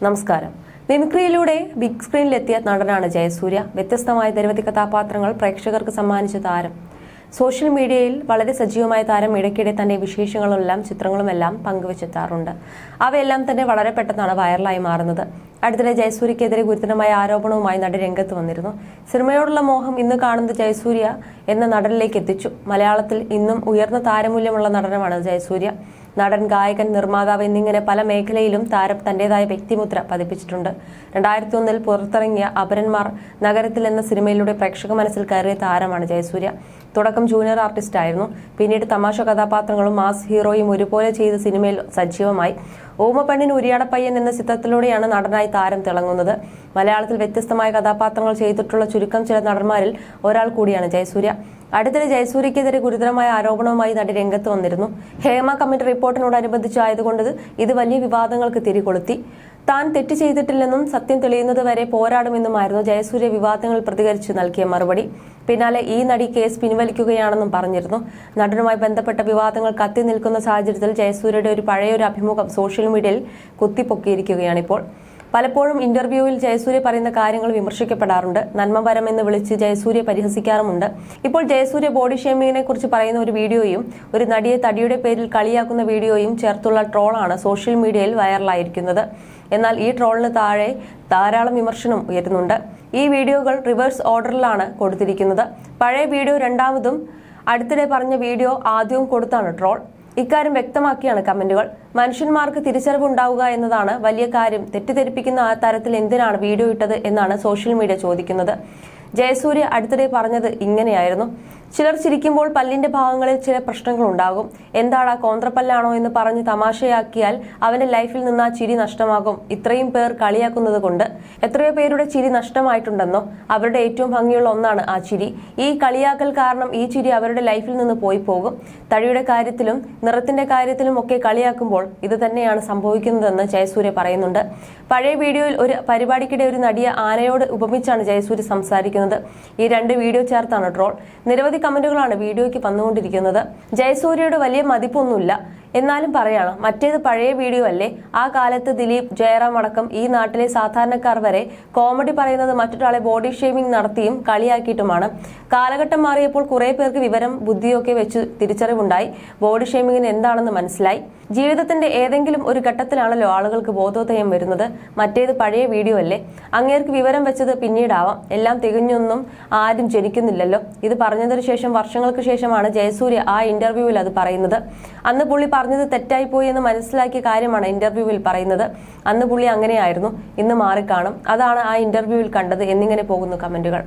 നമസ്കാരം. മിമിക്രിയിലൂടെ ബിഗ് സ്ക്രീനിലെത്തിയ നടനാണ് ജയസൂര്യ. വ്യത്യസ്തമായ നിരവധി കഥാപാത്രങ്ങൾ പ്രേക്ഷകർക്ക് സമ്മാനിച്ച താരം. സോഷ്യൽ മീഡിയയിൽ വളരെ സജീവമായ താരം ഇടയ്ക്കിടെ തന്റെ വിശേഷങ്ങളുമെല്ലാം ചിത്രങ്ങളുമെല്ലാം പങ്കുവച്ചെത്താറുണ്ട്. അവയെല്ലാം തന്നെ വളരെ പെട്ടെന്നാണ് വൈറലായി മാറുന്നത്. അടുത്തിടെ ജയസൂര്യക്കെതിരെ ഗുരുതരമായ ആരോപണവുമായി നടി രംഗത്ത് വന്നിരുന്നു. സിനിമയോടുള്ള മോഹം ഇന്ന് കാണുന്നത് ജയസൂര്യ എന്ന നടനിലേക്ക് എത്തിച്ചു. മലയാളത്തിൽ ഇന്നും ഉയർന്ന താരമൂല്യമുള്ള നടനുമാണ് ജയസൂര്യ. നടൻ, ഗായകൻ, നിർമ്മാതാവ് എന്നിങ്ങനെ പല മേഖലയിലും താരം തന്റേതായ വ്യക്തിമുദ്ര പതിപ്പിച്ചിട്ടുണ്ട്. 2001 പുറത്തിറങ്ങിയ അപരന്മാർ നഗരത്തിൽ എന്ന സിനിമയിലൂടെ പ്രേക്ഷക മനസ്സിൽ കയറിയ താരമാണ് ജയസൂര്യ. തുടക്കം ജൂനിയർ ആർട്ടിസ്റ്റ് ആയിരുന്നു. പിന്നീട് തമാശ കഥാപാത്രങ്ങളും മാസ് ഹീറോയും ഒരുപോലെ ചെയ്ത് സിനിമയിൽ സജീവമായി. ഓമപ്പെണ്ണിന് ഉരിയാടപ്പയ്യൻ എന്ന ചിത്രത്തിലൂടെയാണ് നടനായി താരം തിളങ്ങുന്നത്. മലയാളത്തിൽ വ്യത്യസ്തമായ കഥാപാത്രങ്ങൾ ചെയ്തിട്ടുള്ള ചുരുക്കം ചില നടന്മാരിൽ ഒരാൾ കൂടിയാണ് ജയസൂര്യ. അടുത്തിടെ ജയസൂര്യക്കെതിരെ ഗുരുതരമായ ആരോപണവുമായി നടി രംഗത്ത് വന്നിരുന്നു. ഹേമ കമ്മിറ്റി റിപ്പോർട്ടിനോടനുബന്ധിച്ചായതുകൊണ്ട് ഇത് വലിയ വിവാദങ്ങൾക്ക് തിരികൊളുത്തി. താൻ തെറ്റ് ചെയ്തിട്ടില്ലെന്നും സത്യം തെളിയുന്നതുവരെ പോരാടുമെന്നുമായിരുന്നു ജയസൂര്യ വിവാദങ്ങളിൽ പ്രതികരിച്ച് നൽകിയ മറുപടി. പിന്നാലെ ഈ നടി കേസ് പിൻവലിക്കുകയാണെന്നും പറഞ്ഞിരുന്നു. നടനുമായി ബന്ധപ്പെട്ട വിവാദങ്ങൾ കത്തി നിൽക്കുന്ന സാഹചര്യത്തിൽ ജയസൂര്യയുടെ പഴയൊരു അഭിമുഖം സോഷ്യൽ മീഡിയയിൽ കുത്തിപ്പൊക്കിയിരിക്കുകയാണിപ്പോൾ. പലപ്പോഴും ഇന്റർവ്യൂവിൽ ജയസൂര്യ പറയുന്ന കാര്യങ്ങൾ വിമർശിക്കപ്പെടാറുണ്ട്. നന്മപരം എന്ന് വിളിച്ച് ജയസൂര്യ പരിഹസിക്കാറുമുണ്ട്. ഇപ്പോൾ ജയസൂര്യ ബോഡി ഷേമിങ്ങിനെ കുറിച്ച് പറയുന്ന ഒരു വീഡിയോയും ഒരു നടിയെ തടിയുടെ പേരിൽ കളിയാക്കുന്ന വീഡിയോയും ചേർത്തുള്ള ട്രോളാണ് സോഷ്യൽ മീഡിയയിൽ വൈറലായിരിക്കുന്നത്. എന്നാൽ ഈ ട്രോളിന് താഴെ ധാരാളം വിമർശനം ഉയരുന്നുണ്ട്. ഈ വീഡിയോകൾ റിവേഴ്സ് ഓർഡറിലാണ് കൊടുത്തിരിക്കുന്നത്. പഴയ വീഡിയോ രണ്ടാമതും അടുത്തിടെ പറഞ്ഞ വീഡിയോ ആദ്യവും കൊടുത്താണ് ട്രോൾ. ഇക്കാര്യം വ്യക്തമാക്കിയാണ് കമന്റുകൾ. മനുഷ്യന്മാർക്ക് തിരിച്ചറിവുണ്ടാവുക എന്നതാണ് വലിയ കാര്യം. തെറ്റിദ്ധരിപ്പിക്കുന്ന ആ തരത്തിൽ എന്തിനാണ് വീഡിയോ ഇട്ടത് എന്നാണ് സോഷ്യൽ മീഡിയ ചോദിക്കുന്നത്. ജയസൂര്യ അടുത്തിടെ പറഞ്ഞത് ഇങ്ങനെയായിരുന്നു: ചിലർ ചിരിക്കുമ്പോൾ പല്ലിന്റെ ഭാഗങ്ങളിൽ ചില പ്രശ്നങ്ങൾ ഉണ്ടാകും. എന്താടാ, കോന്ത്രപ്പല്ലാണോ എന്ന് പറഞ്ഞ് തമാശയാക്കിയാൽ അവന്റെ ലൈഫിൽ നിന്ന് ആ ചിരി നഷ്ടമാകും. ഇത്രയും പേർ കളിയാക്കുന്നത് കൊണ്ട് എത്രയോ പേരുടെ ചിരി നഷ്ടമായിട്ടുണ്ടെന്നോ? അവരുടെ ഏറ്റവും ഭംഗിയുള്ള ഒന്നാണ് ആ ചിരി. ഈ കളിയാക്കൽ കാരണം ഈ ചിരി അവരുടെ ലൈഫിൽ നിന്ന് പോയി പോകും. തടിയുടെ കാര്യത്തിലും നിറത്തിന്റെ കാര്യത്തിലും ഒക്കെ കളിയാക്കുമ്പോൾ ഇത് തന്നെയാണ് സംഭവിക്കുന്നതെന്ന് ജയസൂര്യ പറയുന്നുണ്ട്. പഴയ വീഡിയോയിൽ ഒരു പരിപാടിക്കിടെ ഒരു നടിയെ ആനയോട് ഉപമിച്ചാണ് ജയസൂര്യ സംസാരിക്കുന്നത്. ഈ രണ്ട് വീഡിയോ ചേർത്താണ് ട്രോൾ. നിരവധി കമന്റുകളാണ് വീഡിയോയ്ക്ക് വന്നുകൊണ്ടിരിക്കുന്നത്. ജയസൂര്യയുടെ വലിയ മതിപ്പൊന്നുമില്ല, എന്നാലും പറയാണ്, മറ്റേത് പഴയ വീഡിയോ അല്ലേ? ആ കാലത്ത് ദിലീപ്, ജയറാം അടക്കം ഈ നാട്ടിലെ സാധാരണക്കാർ വരെ കോമഡി പറയുന്നത് മറ്റൊരാളെ ബോഡി ഷേമിംഗ് നടത്തിയും കളിയാക്കിയിട്ടുമാണ്. കാലഘട്ടം മാറിയപ്പോൾ കുറെ പേർക്ക് വിവരം ബുദ്ധിയൊക്കെ വെച്ച് തിരിച്ചറിവുണ്ടായി. ബോഡി ഷേമിങ്ങിന് എന്താണെന്ന് മനസ്സിലായി. ജീവിതത്തിന്റെ ഏതെങ്കിലും ഒരു ഘട്ടത്തിലാണല്ലോ ആളുകൾക്ക് ബോധോദയം വരുന്നത്. മറ്റേത് പഴയ വീഡിയോ അല്ലേ? അങ്ങേർക്ക് വിവരം വെച്ചത് പിന്നീടാവാം. എല്ലാം തികഞ്ഞൊന്നും ആരും ജനിക്കുന്നില്ലല്ലോ. ഇത് പറഞ്ഞതിനു ശേഷം വർഷങ്ങൾക്ക് ശേഷമാണ് ജയസൂര്യ ആ ഇന്റർവ്യൂവിൽ അത് പറയുന്നത്. അന്ന് പുള്ളി പറഞ്ഞത് തെറ്റായിപ്പോയി എന്ന് മനസ്സിലാക്കിയ കാര്യമാണ് ഇന്റർവ്യൂവിൽ പറയുന്നത്. അന്ന് പുള്ളി അങ്ങനെയായിരുന്നു, ഇന്ന് മാറിക്കാണും. അതാണ് ആ ഇന്റർവ്യൂവിൽ കണ്ടത് എന്നിങ്ങനെ പോകുന്നു കമന്റുകൾ.